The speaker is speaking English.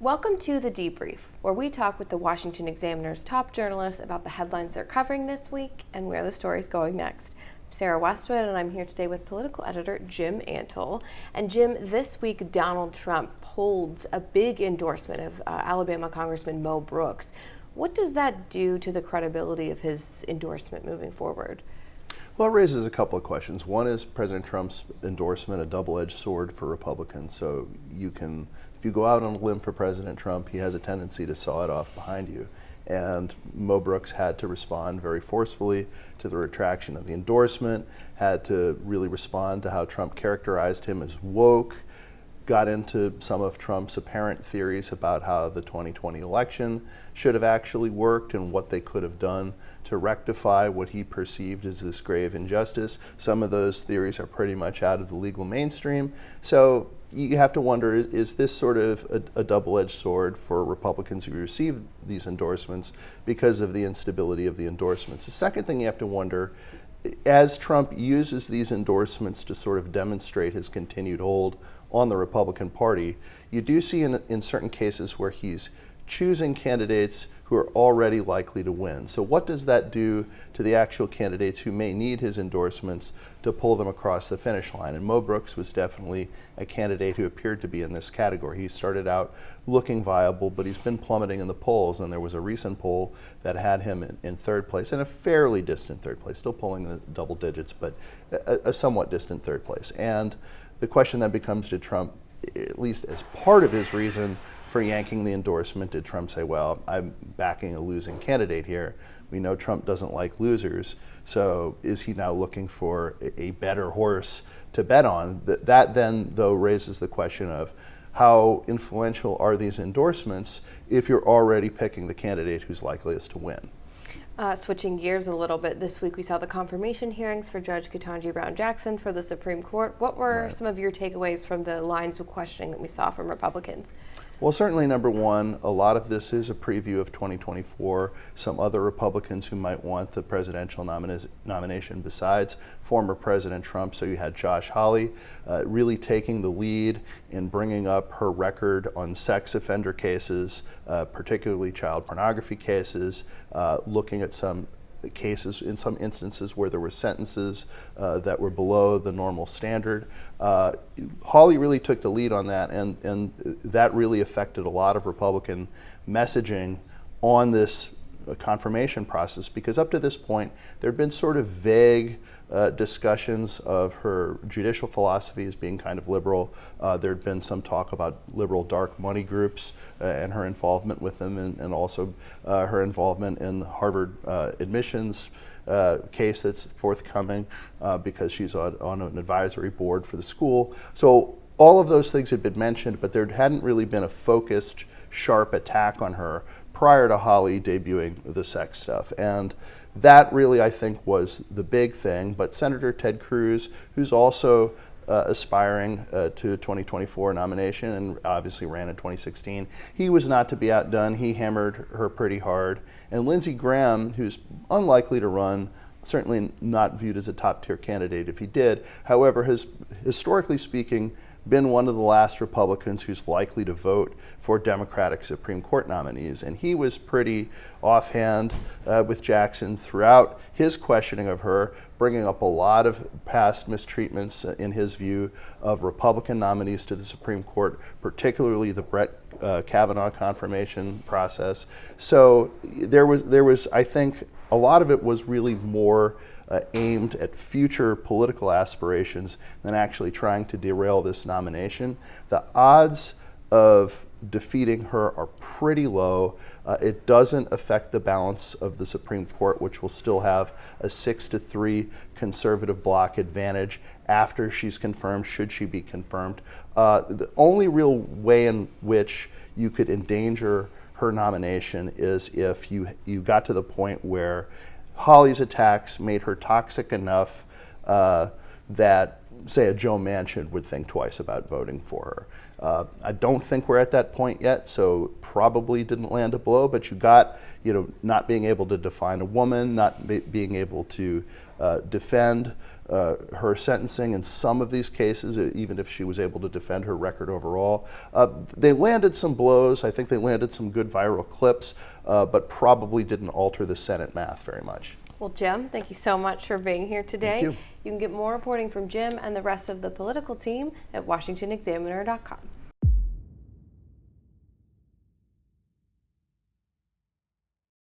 Welcome to The Debrief, where we talk with the Washington Examiner's top journalists about the headlines they're covering this week and where the story's going next. I'm Sarah Westwood, and I'm here today with political editor Jim Antle. And Jim, this week Donald Trump holds a big endorsement of Alabama Congressman Mo Brooks. What does that do to the credibility of his endorsement moving forward? Well, it raises a couple of questions. One is President Trump's endorsement a double-edged sword for Republicans. So if you go out on a limb for President Trump, he has a tendency to saw it off behind you. And Mo Brooks had to respond very forcefully to the retraction of the endorsement, had to really respond to how Trump characterized him as woke, got into some of Trump's apparent theories about how the 2020 election should have actually worked and what they could have done to rectify what he perceived as this grave injustice. Some of those theories are pretty much out of the legal mainstream. So you have to wonder, is this sort of a double-edged sword for Republicans who receive these endorsements because of the instability of the endorsements? The second thing you have to wonder, as Trump uses these endorsements to sort of demonstrate his continued hold on the Republican Party, you do see in certain cases where he's choosing candidates who are already likely to win. So what does that do to the actual candidates who may need his endorsements to pull them across the finish line? And Mo Brooks was definitely a candidate who appeared to be in this category. He started out looking viable, but he's been plummeting in the polls, and there was a recent poll that had him in third place, in a fairly distant third place, still pulling the double digits, but a somewhat distant third place. And the question then becomes, did Trump, at least as part of his reason for yanking the endorsement, did Trump say, well, I'm backing a losing candidate here? We know Trump doesn't like losers, so is he now looking for a better horse to bet on? That then, though, raises the question of how influential are these endorsements if you're already picking the candidate who's likeliest to win? Switching gears a little bit, this week we saw the confirmation hearings for Judge Ketanji Brown Jackson for the Supreme Court. What were some of your takeaways from the lines of questioning that we saw from Republicans? Well, certainly, number one, a lot of this is a preview of 2024. Some other Republicans who might want the presidential nomination besides former President Trump. So you had Josh Hawley really taking the lead in bringing up her record on sex offender cases, particularly child pornography cases, looking at some cases in some instances where there were sentences that were below the normal standard. Hawley really took the lead on that, and that really affected a lot of Republican messaging on this confirmation process, because up to this point there had been sort of vague discussions of her judicial philosophy as being kind of liberal. There had been some talk about liberal dark money groups and her involvement with them, and also her involvement in the Harvard admissions case that's forthcoming because she's on an advisory board for the school. So all of those things had been mentioned, but there hadn't really been a focused, sharp attack on her prior to Hawley debuting the sex stuff. And that really, I think, was the big thing. But Senator Ted Cruz, who's also aspiring to a 2024 nomination and obviously ran in 2016, he was not to be outdone. He hammered her pretty hard. And Lindsey Graham, who's unlikely to run, certainly not viewed as a top-tier candidate if he did, however, has, historically speaking, been one of the last Republicans who's likely to vote for Democratic Supreme Court nominees. And he was pretty offhand with Jackson throughout his questioning of her, bringing up a lot of past mistreatments, in his view, of Republican nominees to the Supreme Court, particularly the Brett Kavanaugh confirmation process. So there was, I think, a lot of it was really more aimed at future political aspirations than actually trying to derail this nomination. The odds of defeating her are pretty low. It doesn't affect the balance of the Supreme Court, which will still have a 6-3 conservative bloc advantage after she's confirmed, should she be confirmed. The only real way in which you could endanger her nomination is if you got to the point where Hawley's attacks made her toxic enough that, say, a Joe Manchin would think twice about voting for her. I don't think we're at that point yet, so probably didn't land a blow, but you got, not being able to define a woman, not being able to defend her sentencing in some of these cases, even if she was able to defend her record overall. They landed some blows. I think they landed some good viral clips, but probably didn't alter the Senate math very much. Well, Jim, thank you so much for being here today. Thank you. You can get more reporting from Jim and the rest of the political team at WashingtonExaminer.com.